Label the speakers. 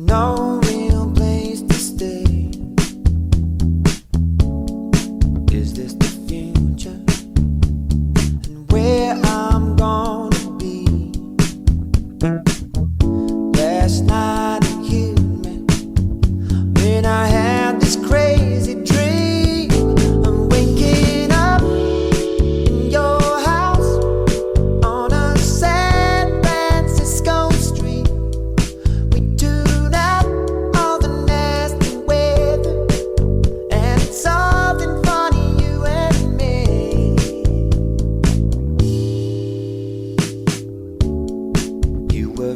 Speaker 1: no real place to stay. Is this the future? And where I'm gonna be? Last night it hit me when I had this crazy dream. I'm waking up in your house on a San Francisco street. We tune out all the nasty weather, and it's something funny, you and me. You were